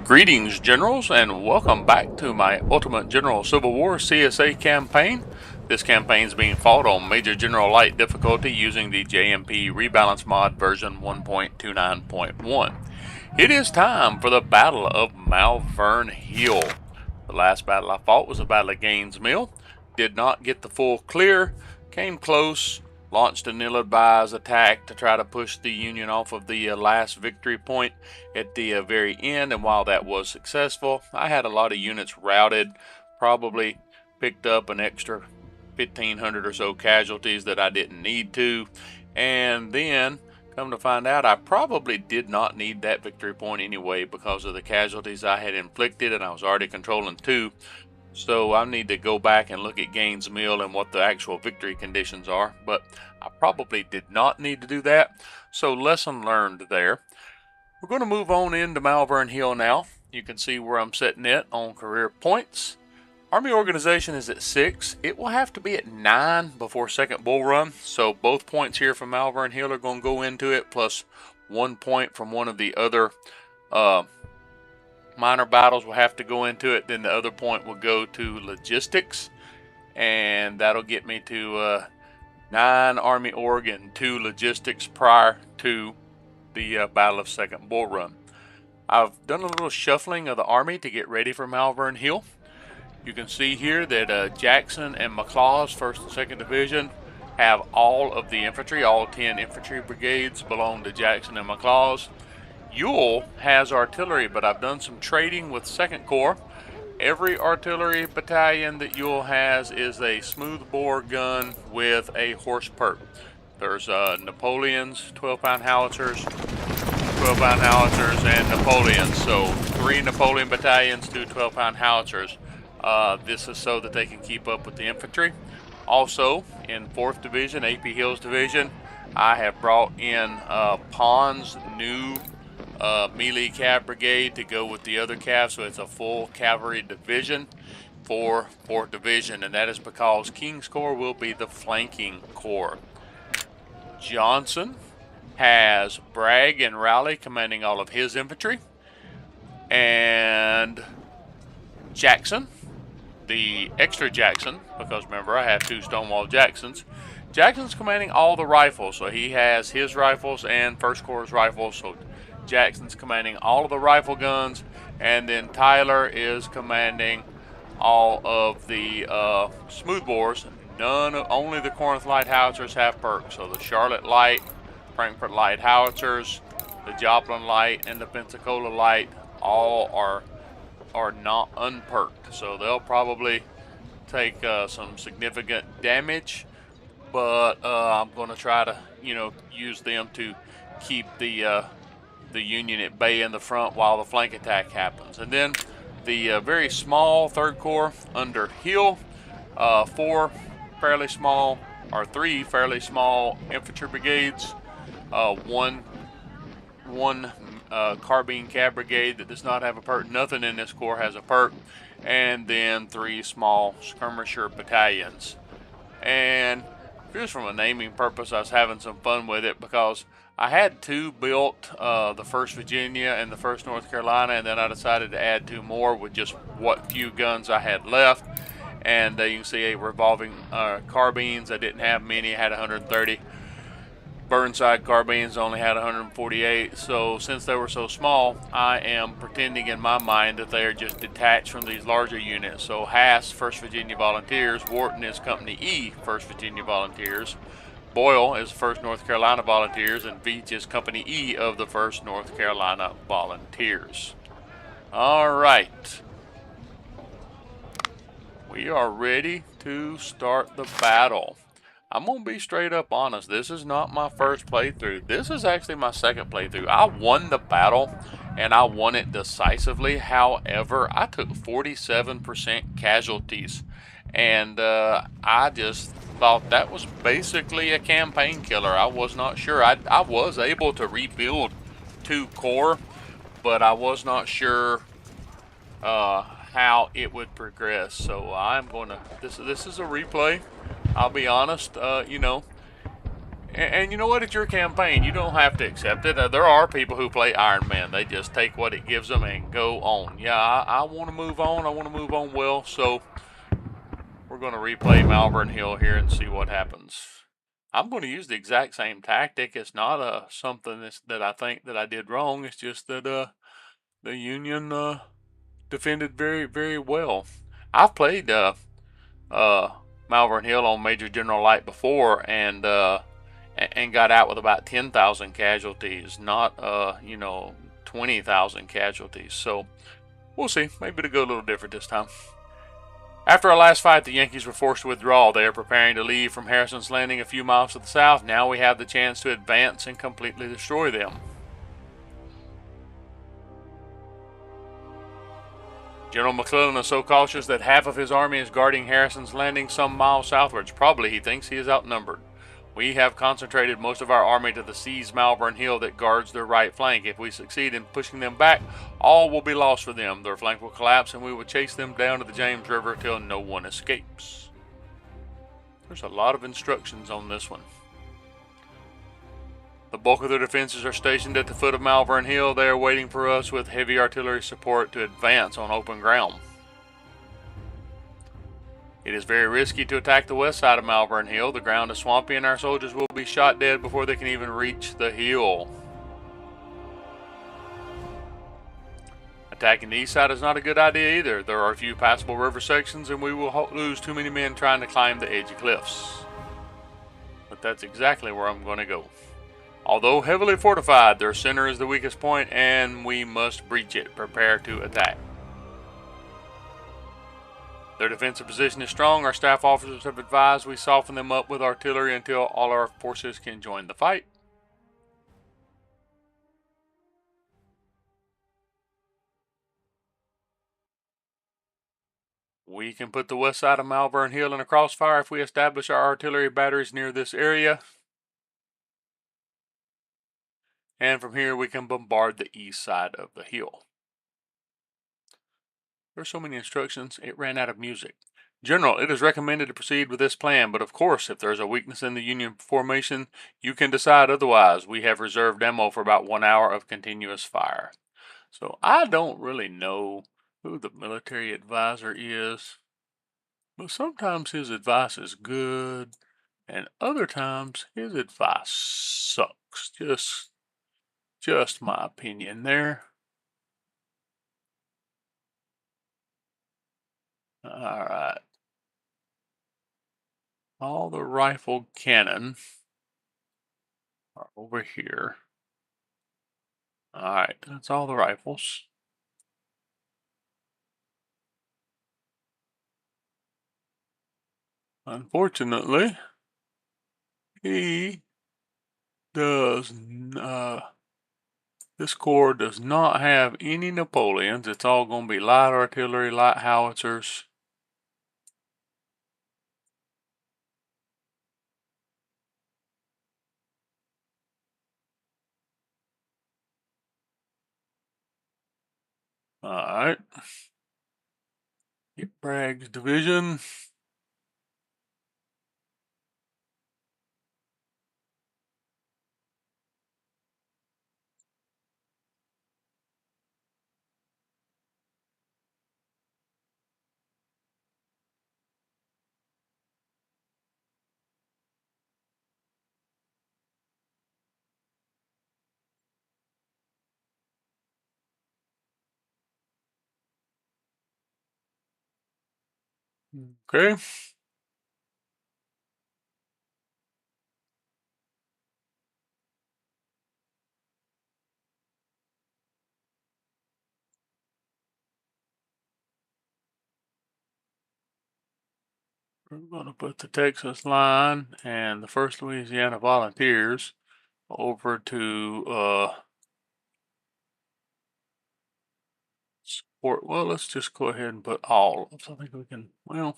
Greetings, Generals, and welcome back to my Ultimate General Civil War CSA campaign. This campaign is being fought on Major General Light difficulty using the JMP Rebalance mod version 1.29.1. It is time for the Battle of Malvern Hill. The last battle I fought was the Battle of Gaines Mill. Did not get the full clear, came close, launched an ill-advised attack to try to push the Union off of the last victory point at the very end, and while that was successful, I had a lot of units routed, probably picked up an extra 1,500 or so casualties that I didn't need to, and then come to find out I probably did not need that victory point anyway because of the casualties I had inflicted, and I was already controlling 2. So I need to go back and look at Gaines Mill and what the actual victory conditions are, but I probably did not need to do that. So lesson learned there. We're going to move on into Malvern Hill now. You can see where I'm setting it on career points. Army organization is at 6. It will have to be at 9 before second bull run. So both points here from Malvern Hill are going to go into it, plus 1 point from one of the other minor battles will have to go into it. Then the other point will go to logistics, and that'll get me to 9 Army Org and 2 logistics prior to the Battle of Second Bull Run. I've done a little shuffling of the Army to get ready for Malvern Hill. You can see here that Jackson and McLaw's 1st and 2nd Division have all of the infantry. All 10 infantry brigades belong to Jackson and McLaw's. Ewell has artillery, but I've done some trading with 2nd Corps. Every artillery battalion that Ewell has is a smoothbore gun with a horse perk. There's Napoleons, 12-pound howitzers, 12-pound howitzers, and Napoleons. So 3 Napoleon battalions, 2 12-pound howitzers. This is so that they can keep up with the infantry. Also, in 4th Division, AP Hill's Division, I have brought in Pond's new melee cav brigade to go with the other cav, so it's a full cavalry division for 4th Division, and that is because King's Corps will be the flanking corps. Johnson has Bragg and Rowley commanding all of his infantry, and Jackson, the extra Jackson, because remember I have 2 Stonewall Jacksons, Jackson's commanding all the rifles, so he has his rifles and 1st Corps' rifles, so Jackson's commanding all of the rifle guns, and then Tyler is commanding all of the smoothbores. Only the Corinth Light Howitzers have perks. So the Charlotte Light, Frankfurt Light Howitzers, the Joplin Light, and the Pensacola Light all are not unperked. So they'll probably take some significant damage, but I'm going to try to use them to keep the Union at bay in the front while the flank attack happens. And then the very small 3rd Corps under Hill, 3 fairly small infantry brigades, one carbine cav brigade that does not have a perk. Nothing in this corps has a perk, and then 3 small skirmisher battalions. And just from a naming purpose, I was having some fun with it because I had 2 built, the 1st Virginia and the 1st North Carolina, and then I decided to add 2 more with just what few guns I had left. And you can see a revolving carbines. I didn't have many. I had 130. Burnside carbines only had 148. So since they were so small, I am pretending in my mind that they are just detached from these larger units. So Haas, 1st Virginia Volunteers, Wharton is Company E, 1st Virginia Volunteers, Boyle is 1st North Carolina Volunteers, and Veach is Company E of the 1st North Carolina Volunteers. All right. We are ready to start the battle. I'm going to be straight up honest. This is not my first playthrough. This is actually my 2nd playthrough. I won the battle, and I won it decisively. However, I took 47% casualties, and I just thought that was basically a campaign killer. I was not sure. I was able to rebuild 2 corps, but I was not sure how it would progress. So I'm going to, this is a replay. I'll be honest, And you know what? It's your campaign. You don't have to accept it. There are people who play Iron Man. They just take what it gives them and go on. Yeah, I want to move on. I want to move on well. So we're going to replay Malvern Hill here and see what happens. I'm going to use the exact same tactic. It's not something that I think that I did wrong. It's just that the Union defended very, very well. I've played uh, Malvern Hill on Major General Light before, and got out with about 10,000 casualties, not 20,000 casualties. So we'll see. Maybe it'll go a little different this time. After our last fight, the Yankees were forced to withdraw. They are preparing to leave from Harrison's Landing a few miles to the south. Now we have the chance to advance and completely destroy them. General McClellan is so cautious that half of his army is guarding Harrison's Landing some miles southwards. Probably he thinks he is outnumbered. We have concentrated most of our army to the seize Malvern Hill that guards their right flank. If we succeed in pushing them back, all will be lost for them. Their flank will collapse and we will chase them down to the James River till no one escapes. There's a lot of instructions on this one. The bulk of their defenses are stationed at the foot of Malvern Hill. They are waiting for us with heavy artillery support to advance on open ground. It is very risky to attack the west side of Malvern Hill. The ground is swampy and our soldiers will be shot dead before they can even reach the hill. Attacking the east side is not a good idea either. There are a few passable river sections and we will lose too many men trying to climb the edge of cliffs. But that's exactly where I'm going to go. Although heavily fortified, their center is the weakest point and we must breach it. Prepare to attack. Their defensive position is strong. Our staff officers have advised we soften them up with artillery until all our forces can join the fight. We can put the west side of Malvern Hill in a crossfire if we establish our artillery batteries near this area. And from here we can bombard the east side of the hill. There's so many instructions, it ran out of music. General, it is recommended to proceed with this plan, but of course, if there's a weakness in the Union formation, you can decide otherwise. We have reserved ammo for about 1 hour of continuous fire. So I don't really know who the military advisor is, but sometimes his advice is good, and other times his advice sucks. Just my opinion there. All right. All the rifle cannon are over here. Alright, that's all the rifles. Unfortunately, he does, this corps does not have any Napoleons. It's all going to be light artillery, light howitzers. Alright. Get Bragg's division. Okay. We're going to put the Texas line and the 1st Louisiana Volunteers over to support. Well, let's just go ahead and put all. I think we can, well,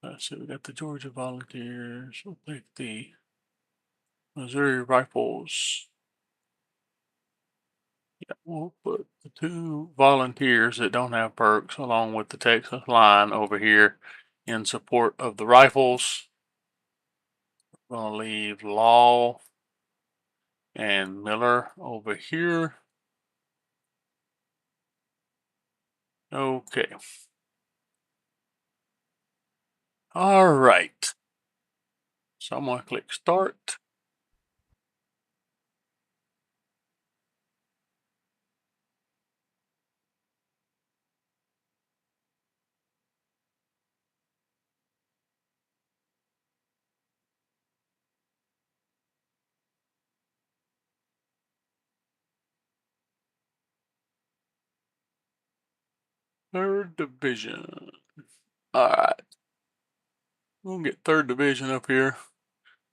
let's see, we got the Georgia Volunteers. We'll pick the Missouri Rifles. Yeah, we'll put the 2 volunteers that don't have perks along with the Texas line over here. in support of the rifles. I'm going to leave Law and Miller over here. Okay. All right. So I'm going to click Start. Third Division. All right. We'll get Third Division up here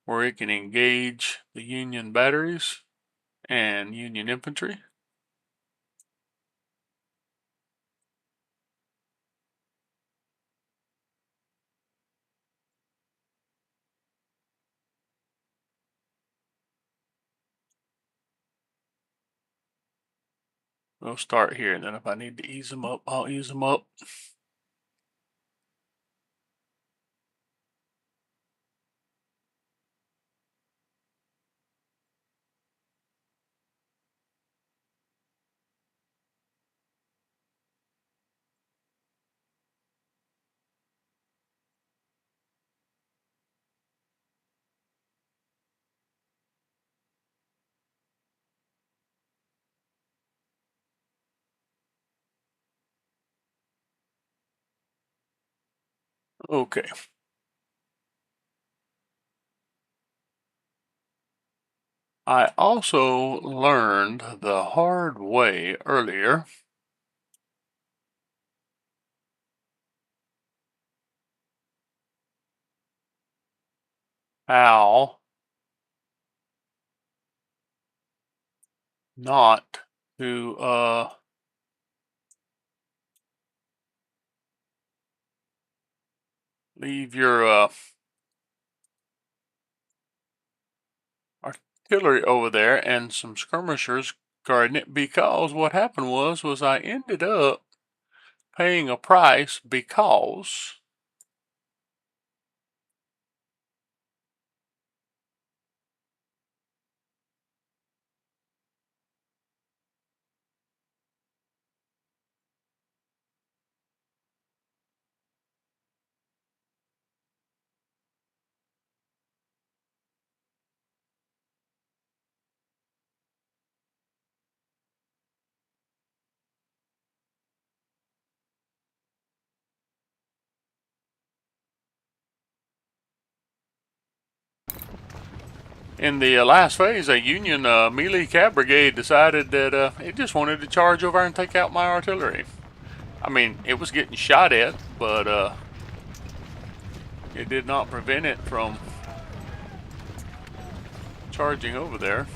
where it can engage the Union batteries and Union infantry. We'll start here, and then if I need to ease them up, I'll ease them up. Okay. I also learned the hard way earlier how not to leave your artillery over there and some skirmishers guarding it, because what happened was I ended up paying a price because in the last phase, a Union melee cav brigade decided that it just wanted to charge over and take out my artillery. I mean, it was getting shot at, but it did not prevent it from charging over there.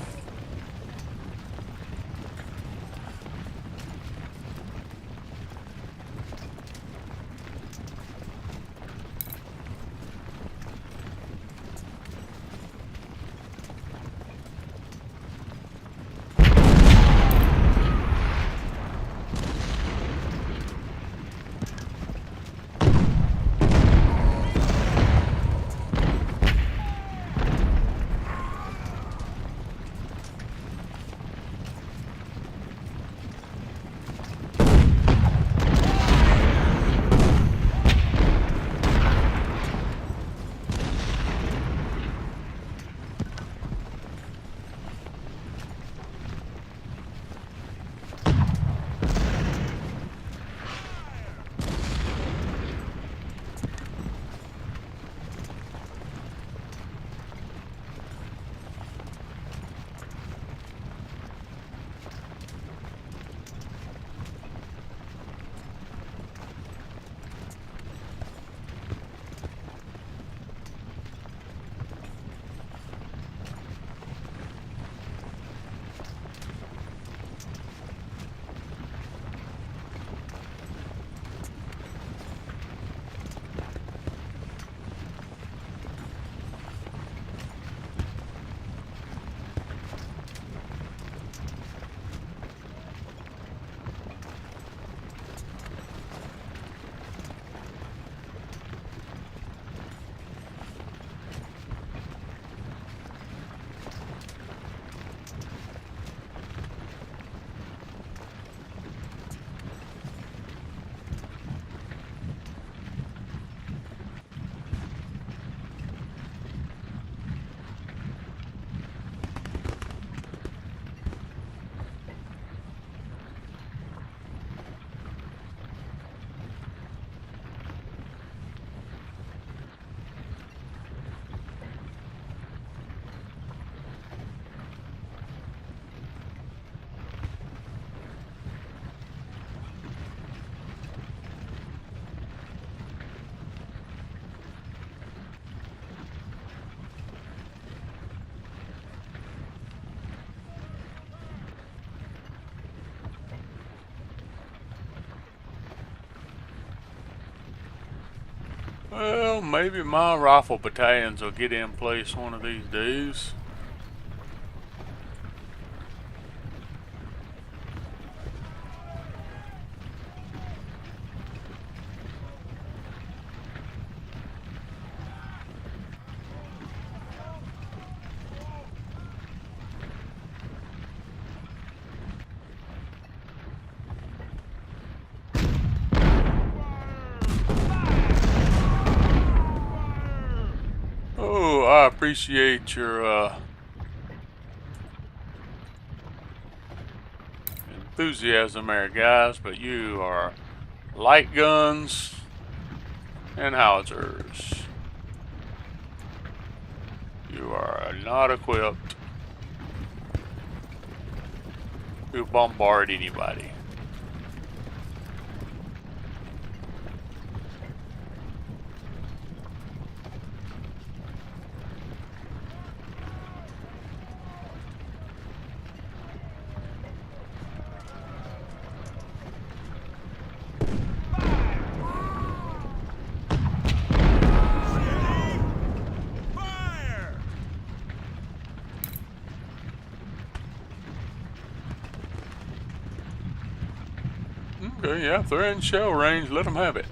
Well, maybe my rifle battalions will get in place one of these days. Oh, I appreciate your enthusiasm there, guys, but you are light guns and howitzers. You are not equipped to bombard anybody. Okay, yeah, if they're in shell range, let them have it.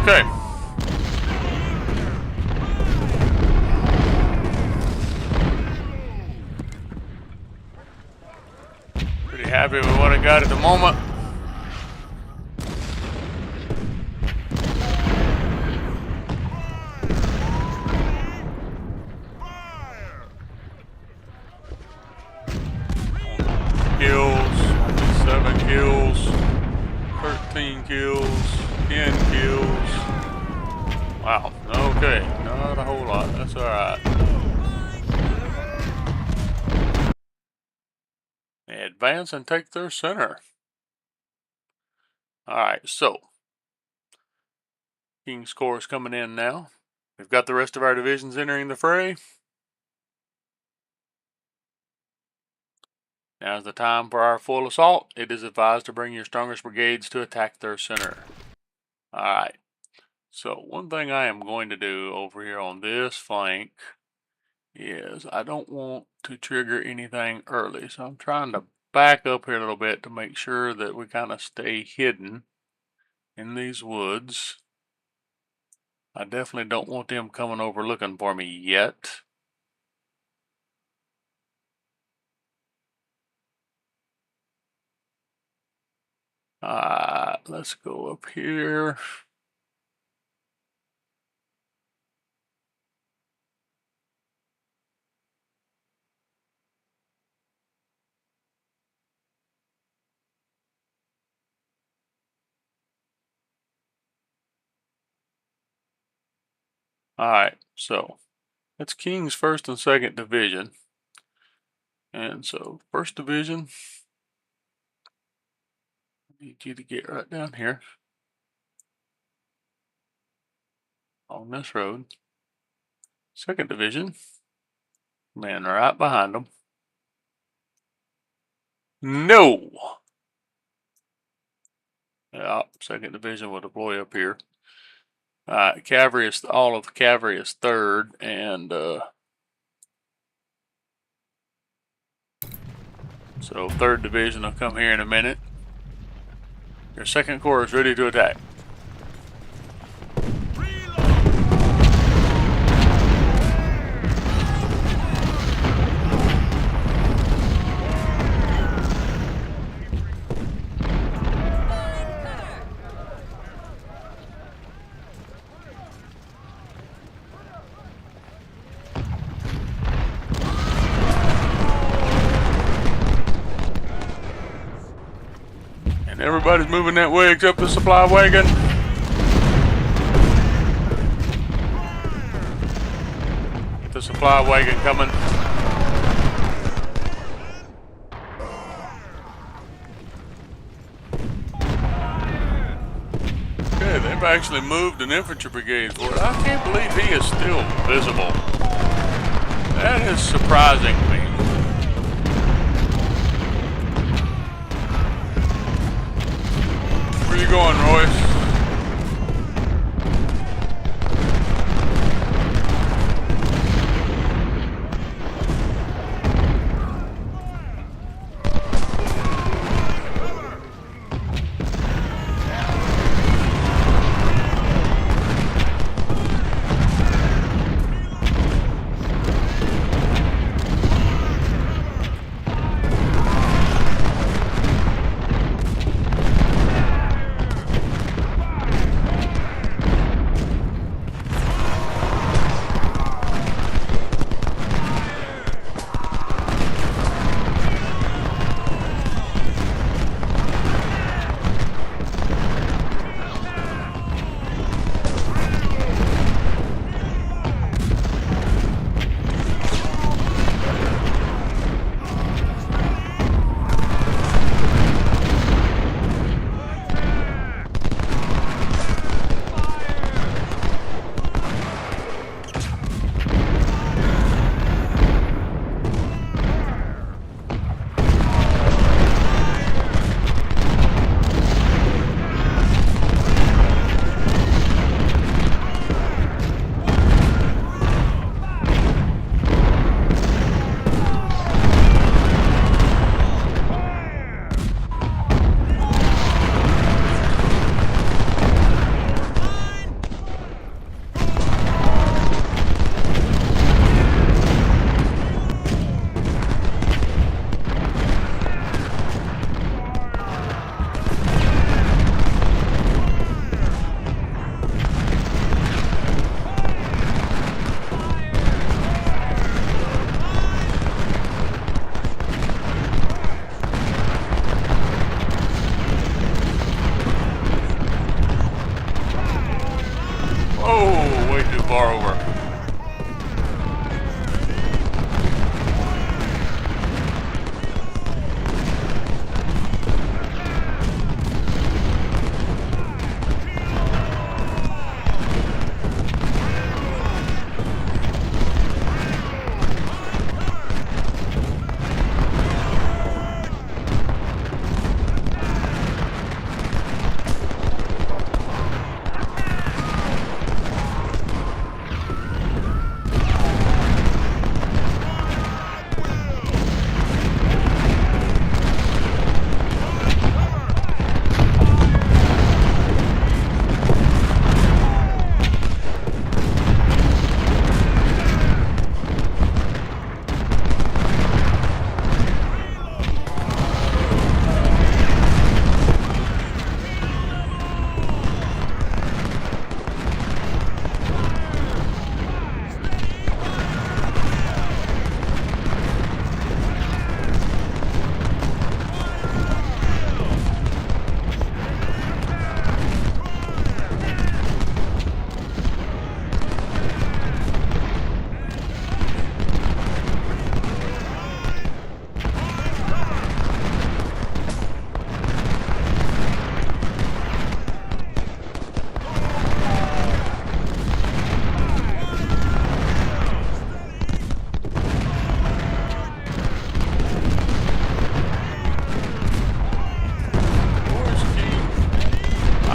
Okay. Pretty happy with what I got at the moment. Kills, 7 kills, 13 kills, 10 kills. Wow, okay, not a whole lot, that's alright. Advance and take their center. Alright, so King's Corps is coming in now. We've got the rest of our divisions entering the fray. Now is the time for our full assault. It is advised to bring your strongest brigades to attack their center. Alright, so one thing I am going to do over here on this flank is I don't want to trigger anything early. So I'm trying to back up here a little bit to make sure that we kind of stay hidden in these woods. I definitely don't want them coming over looking for me yet. Let's go up here. Alright, so that's King's 1st and 2nd Division. And so 1st Division, I need you to get right down here on this road. 2nd Division, man right behind them. No! Yeah, 2nd Division will deploy up here. Cavalry is, all of the cavalry is 3rd, and so 3rd Division will come here in a minute. Your 2nd Corps is ready to attack. Everybody's moving that way except the supply wagon. The supply wagon coming. Okay, they've actually moved an infantry brigade forward. I can't believe he is still visible. That is surprising me. Where you going, Royce?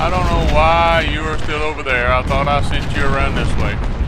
I don't know why you are still over there. I thought I sent you around this way.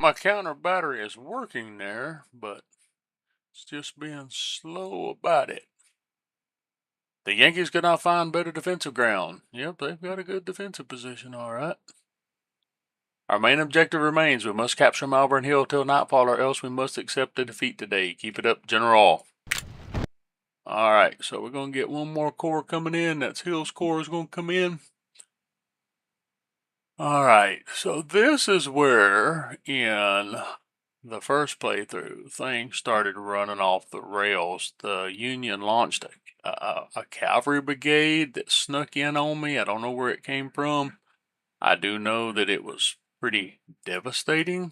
my counter battery is working there, but it's just being slow about it. The Yankees could not find better defensive ground. Yep, they've got a good defensive position, all right. Our main objective remains. We must capture Malvern Hill till nightfall, or else we must accept the defeat today. Keep it up, General. All right, so we're going to get one more corps coming in. That's Hill's corps is going to come in. All right, so this is where, in the first playthrough, things started running off the rails. The Union launched a cavalry brigade that snuck in on me. I don't know where it came from. I do know that it was pretty devastating.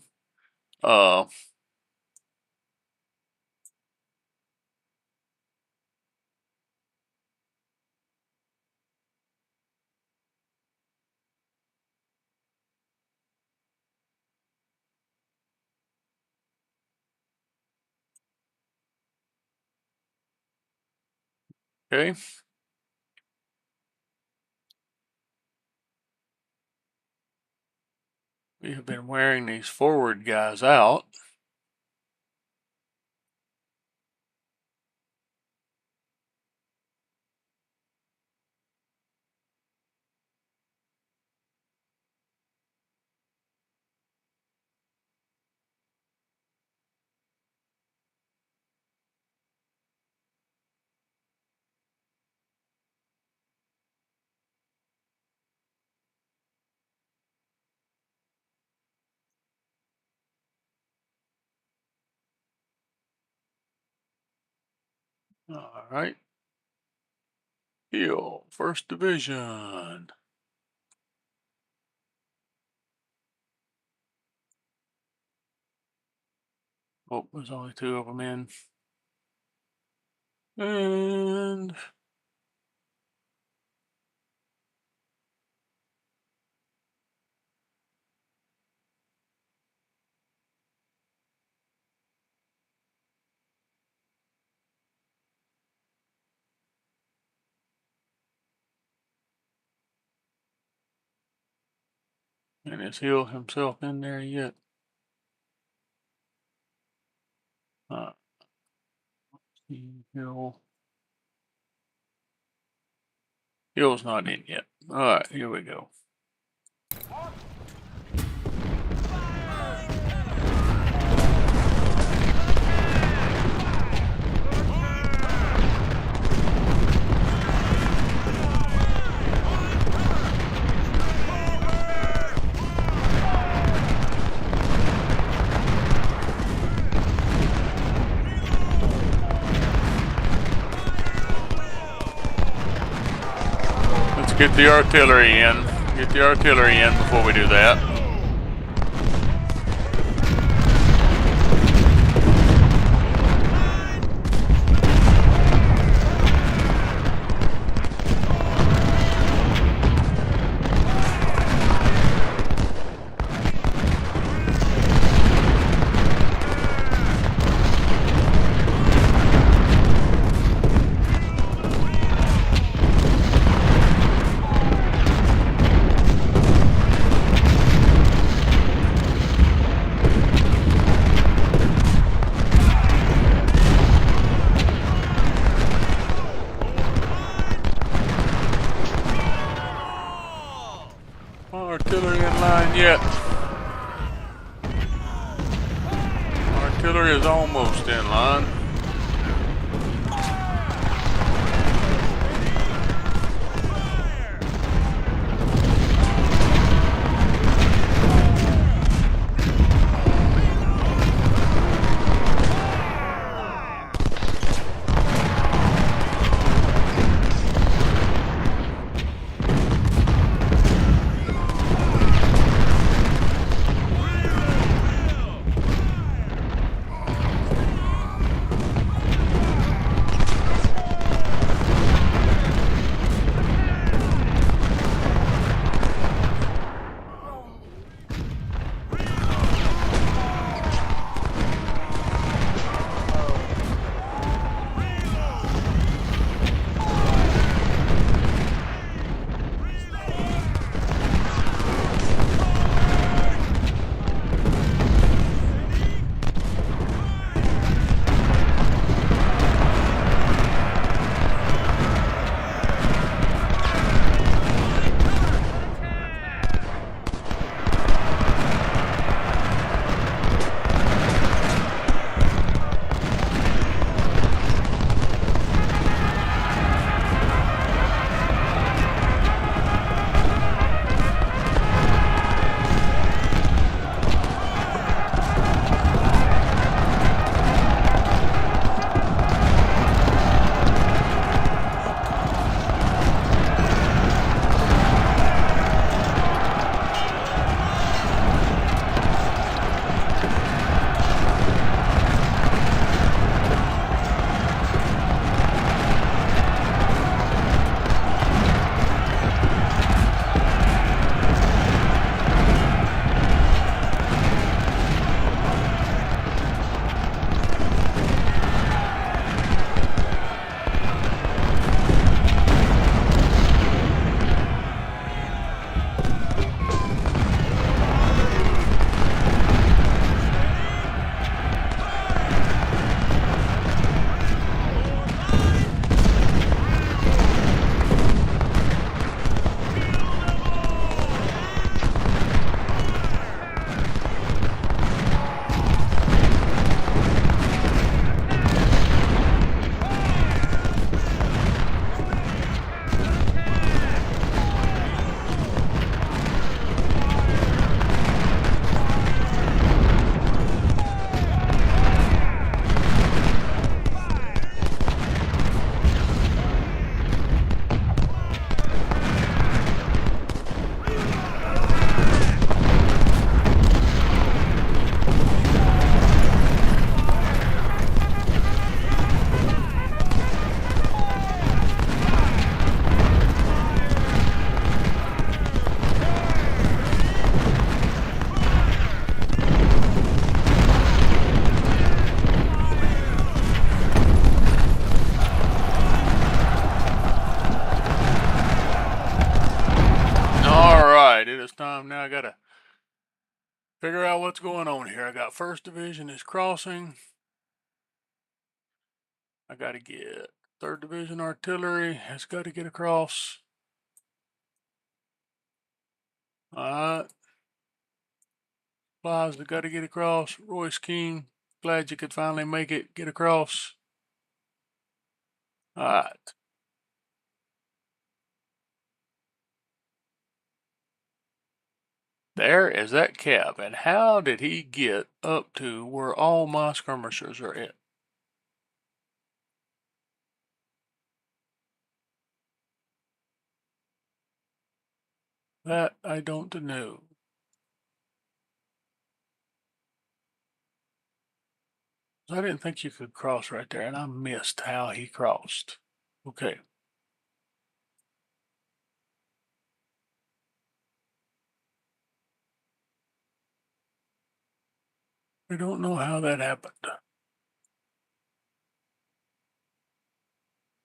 Okay. We have been wearing these forward guys out. All right. Hill, 1st Division. Oh, there's only 2 of them in. And is Hill himself in there yet? Hill. Hill's not in yet. All right, here we go. Get the artillery in. Get the artillery in before we do that. Artillery in line yet. Artillery is almost in line. figure out what's going on here. I got 1st Division is crossing. I got to get 3rd Division artillery has got to get across. Alright. Plaza got to get across. Royce King, glad you could finally make it, get across. Alright. There is that cab, and how did he get up to where all my skirmishers are at? That I don't know. I didn't think you could cross right there, and I missed how he crossed. Okay. I don't know how that happened.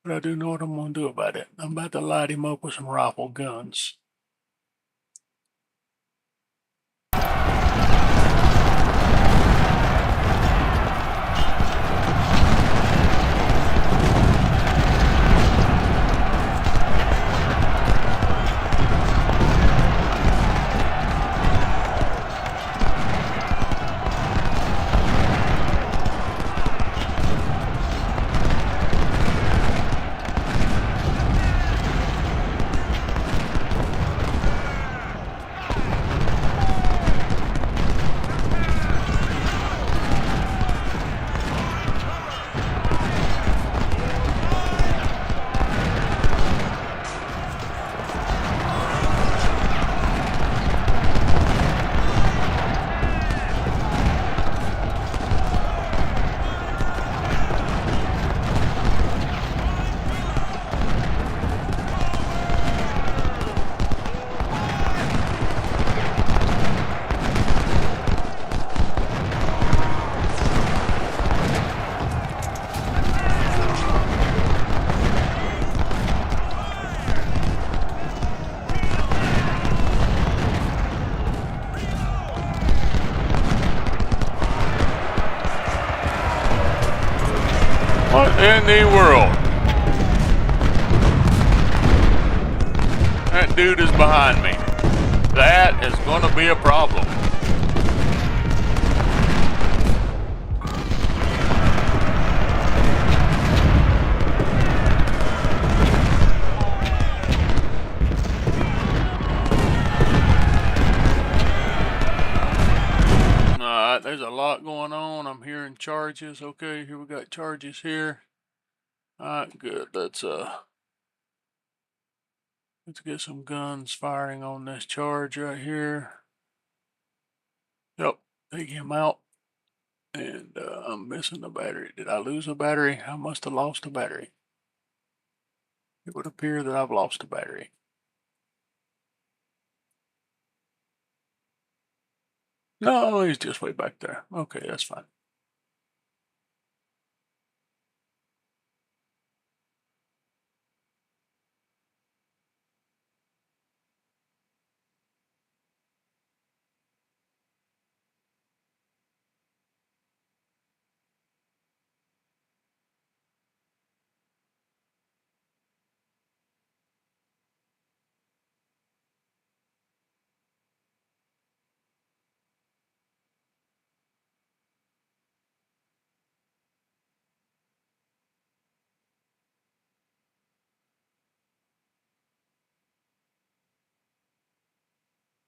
But I do know what I'm going to do about it. I'm about to light him up with some rifle guns. What in the world? That dude is behind me. That is going to be a problem. Alright, there's a lot going on. I'm hearing charges. Okay, here we got charges here. Alright, good. Let's get some guns firing on this charge right here. Yep, take him out. And I'm missing a battery. Did I lose a battery? I must have lost a battery. It would appear that I've lost a battery. No, he's just way back there. Okay, that's fine.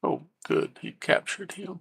Oh, good. He captured him.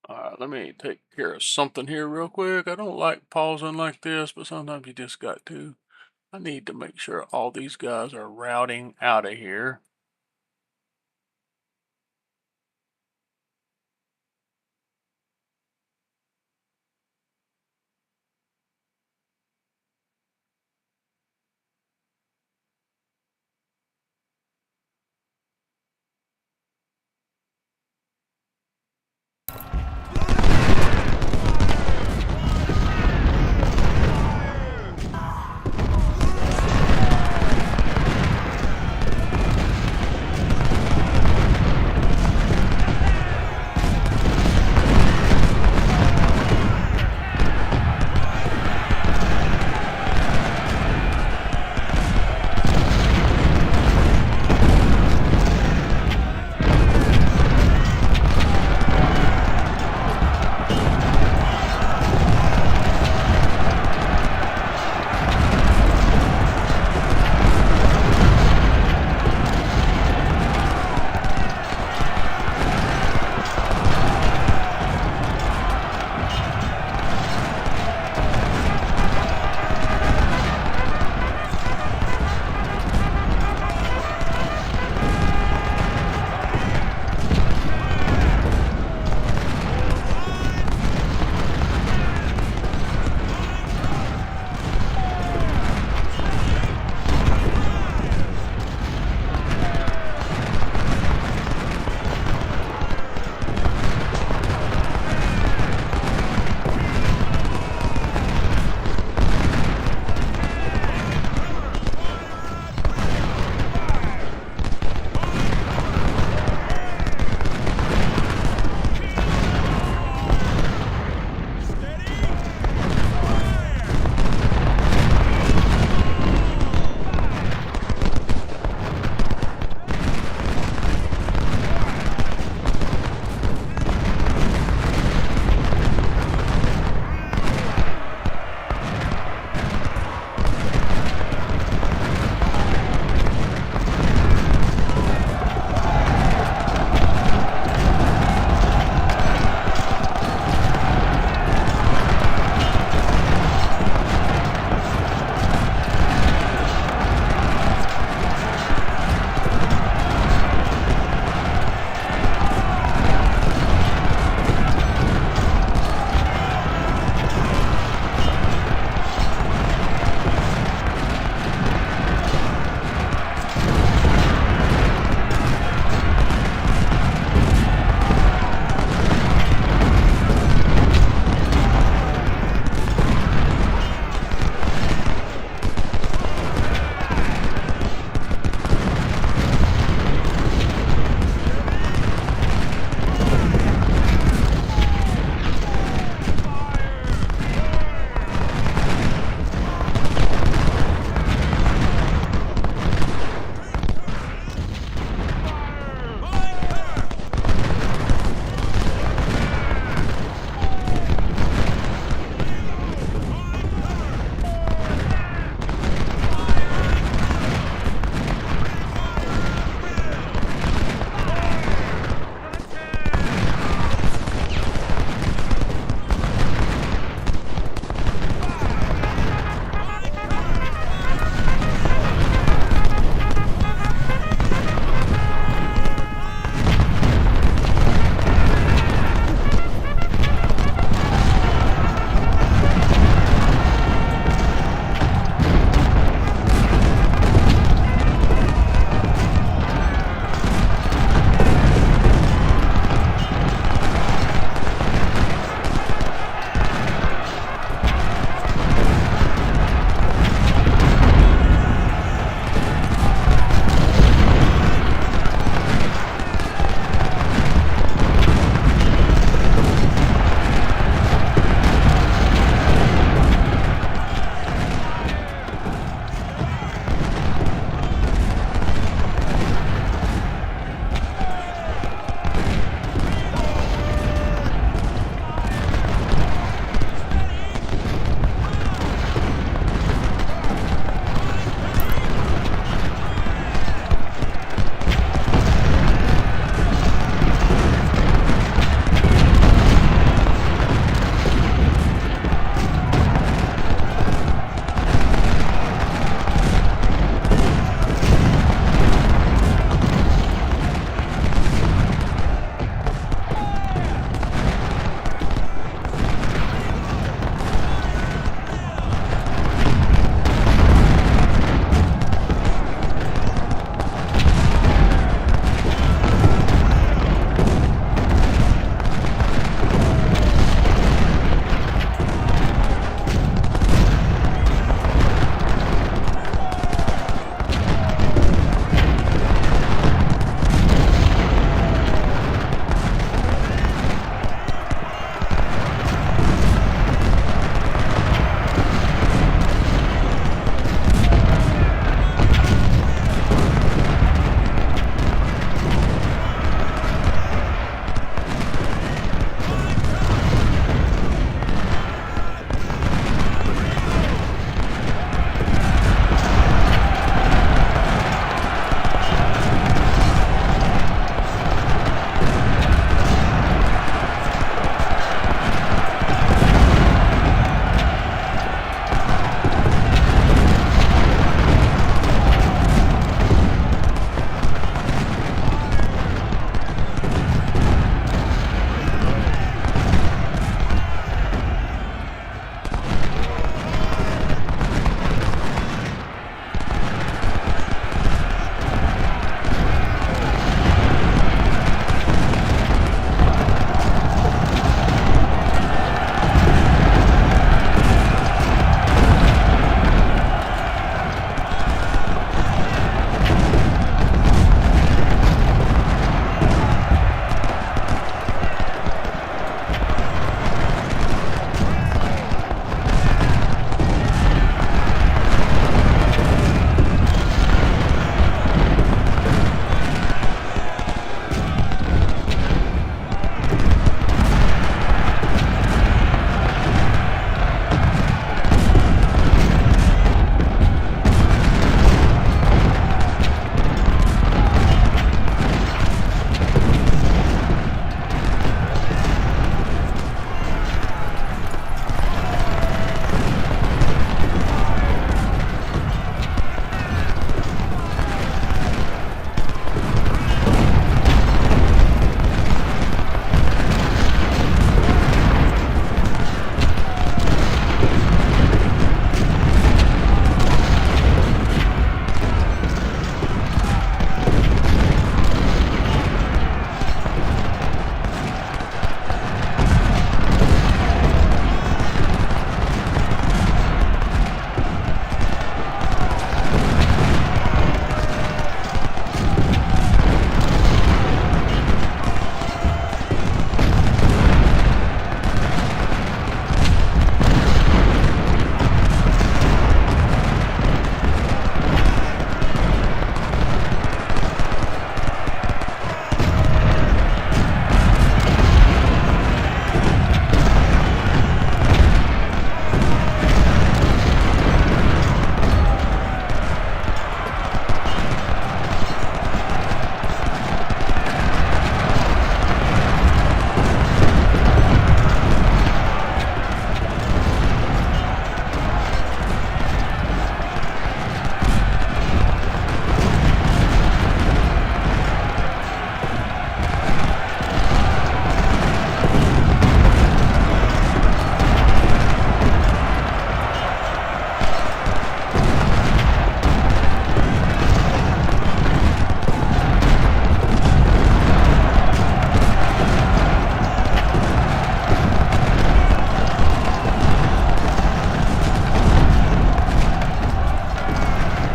Alright, let me take care of something here real quick. I don't like pausing like this, but sometimes you just got to. I need to make sure all these guys are routing out of here.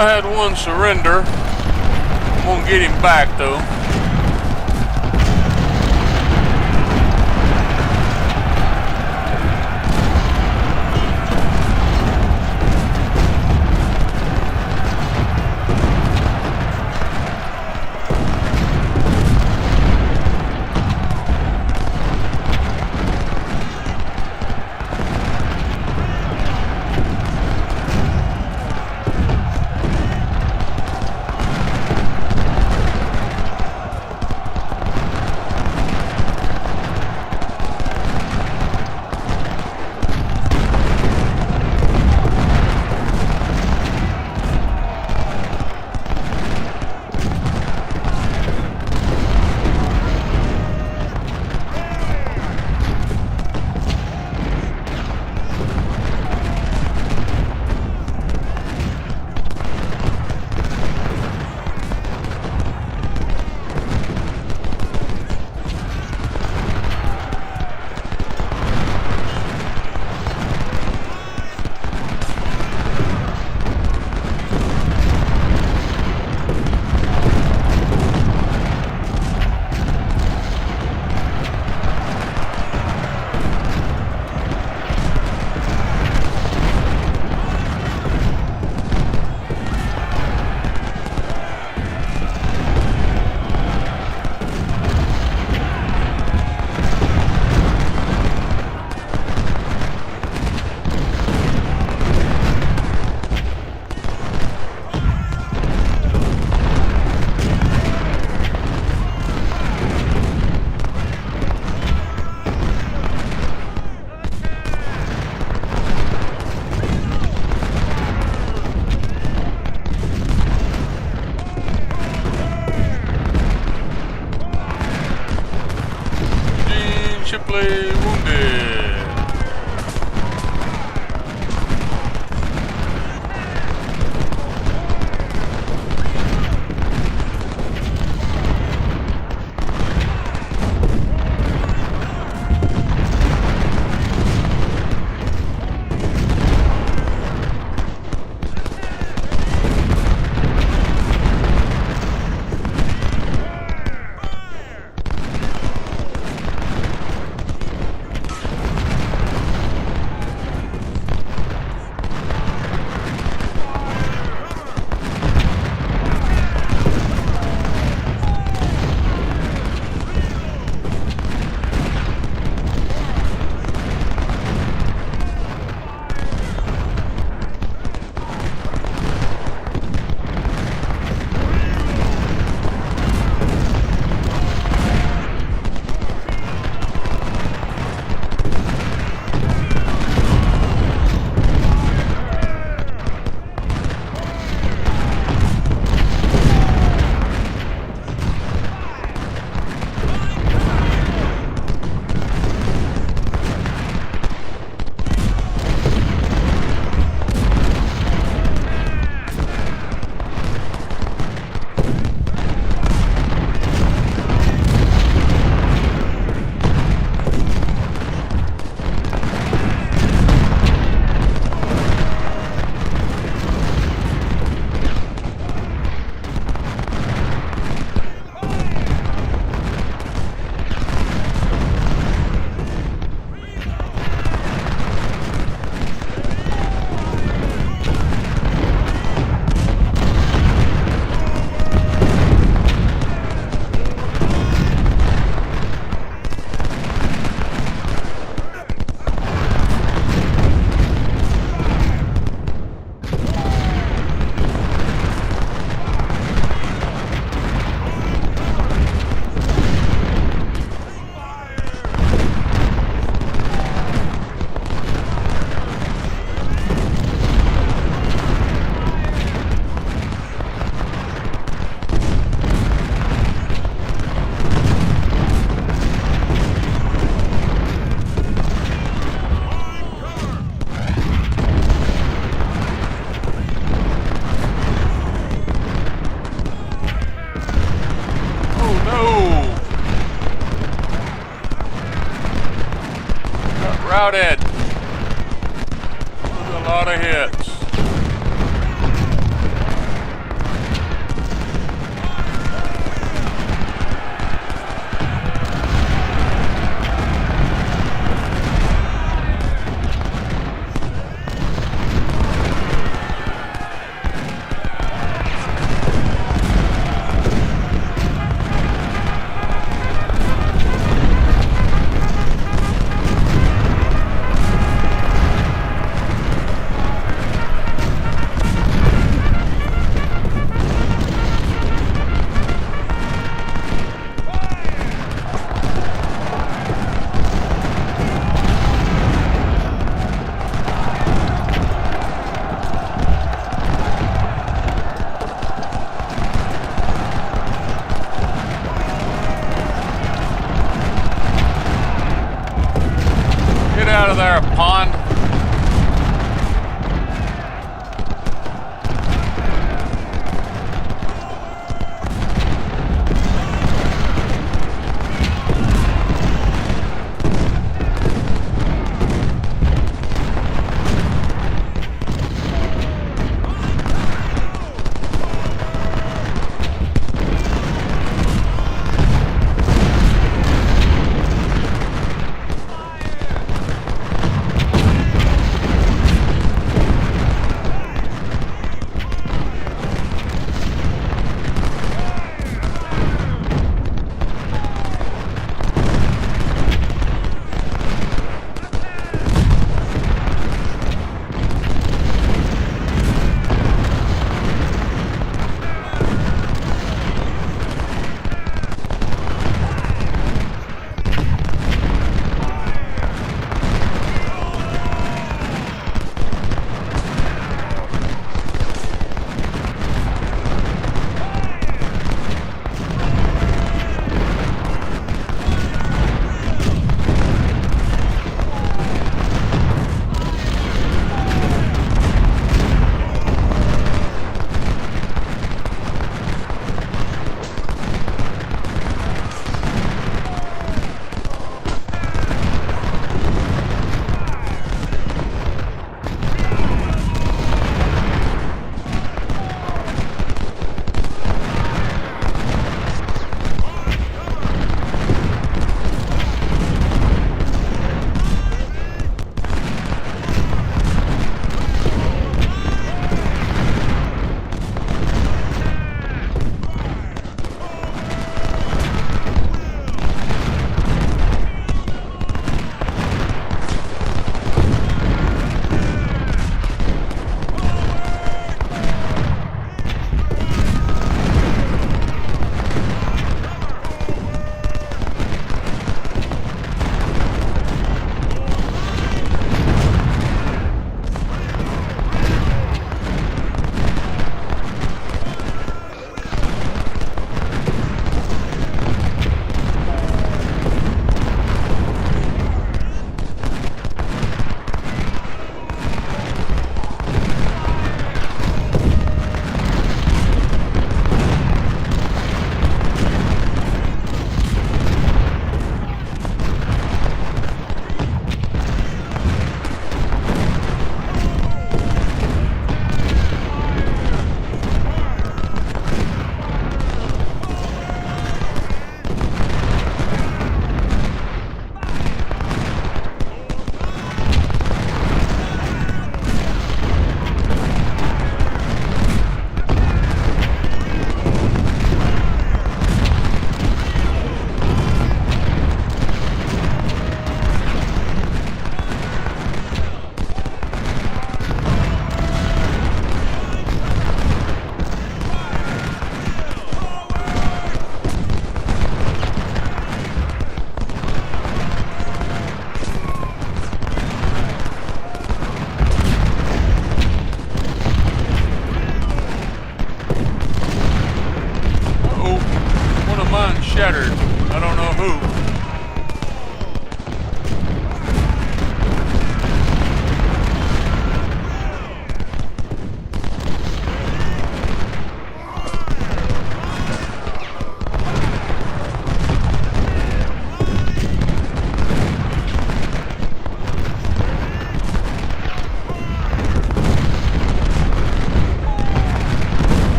I had one surrender. I'm gonna get him back though. Shipley wounded. Routed. There's a lot of hits. out of there, pond.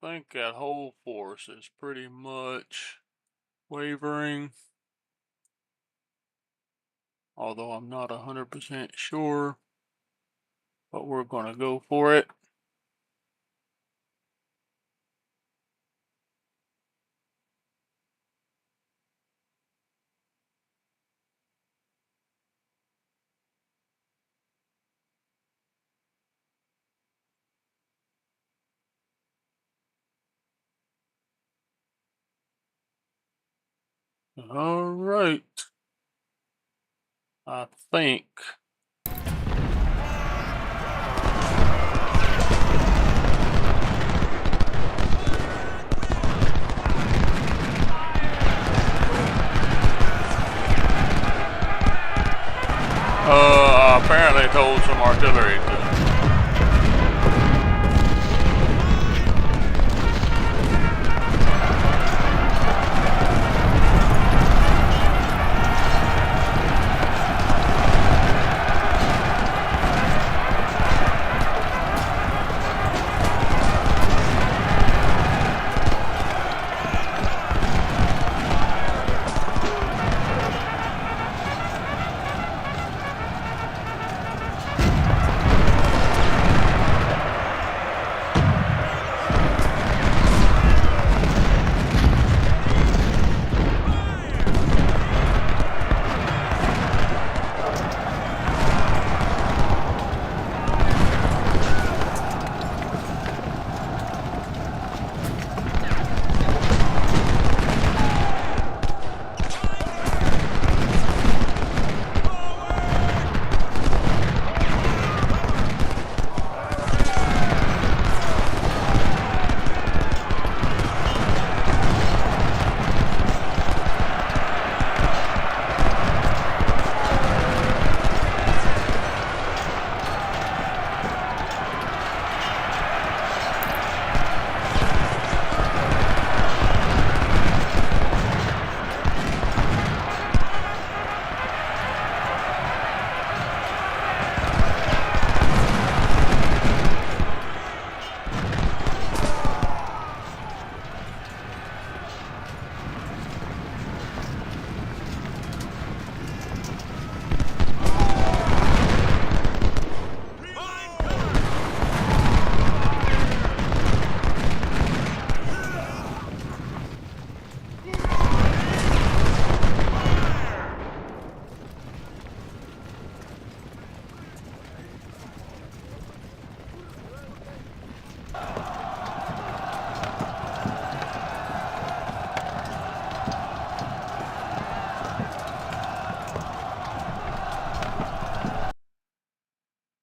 think that whole force is pretty much wavering, although I'm not 100% sure, but we're going to go for it. All right. I think. Apparently told some artillery to.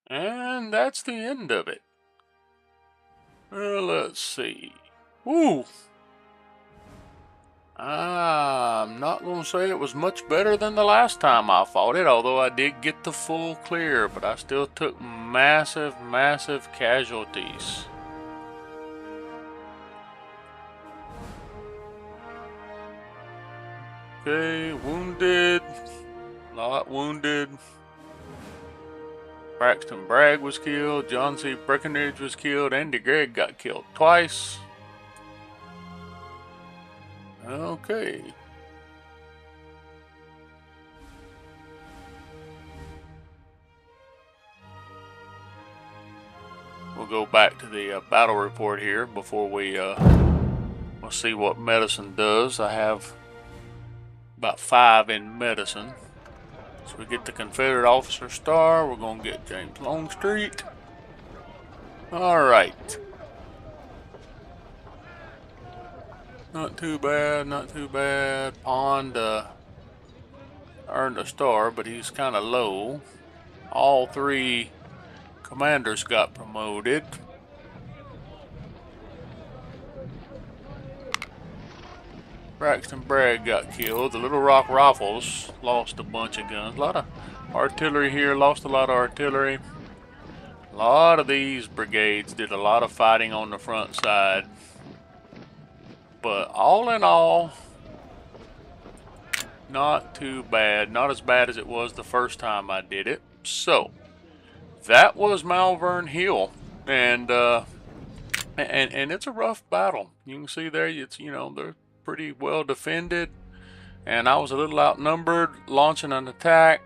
And that's the end of it. Well, let's see. Ooh. I'm not going to say it was much better than the last time I fought it, although I did get the full clear, but I still took massive, massive casualties. Okay, wounded. Lot wounded. Braxton Bragg was killed, John C. Breckenridge was killed, Andy Gregg got killed twice. Okay. We'll go back to the battle report here before we'll see what medicine does. I have about 5 in medicine. So we get the Confederate Officer Star. We're going to get James Longstreet. Alright. Not too bad, not too bad. Pond earned a star, but he's kind of low. All 3 commanders got promoted. Braxton Bragg got killed. The Little Rock Rifles lost a bunch of guns. A lot of artillery here, lost a lot of artillery. A lot of these brigades did a lot of fighting on the front side. But all in all, not too bad. Not as bad as it was the first time I did it. So, that was Malvern Hill. And and it's a rough battle. You can see there, it's, you know, they're pretty well defended, and I was a little outnumbered launching an attack,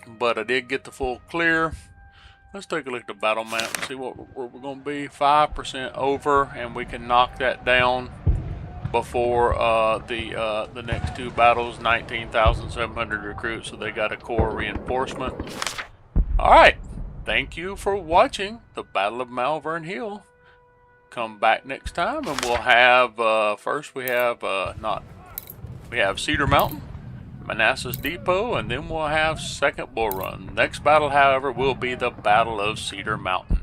but I did get the full clear. Let's take a look at the battle map and see what we're going to be. 5% over, and we can knock that down before the next two battles. 19,700 recruits, so they got a core reinforcement. All right, thank you for watching the Battle of Malvern Hill. Come back next time, and we'll have first we have Cedar Mountain, Manassas Depot, and then we'll have Second Bull Run. Next battle, however, will be the Battle of Cedar Mountain.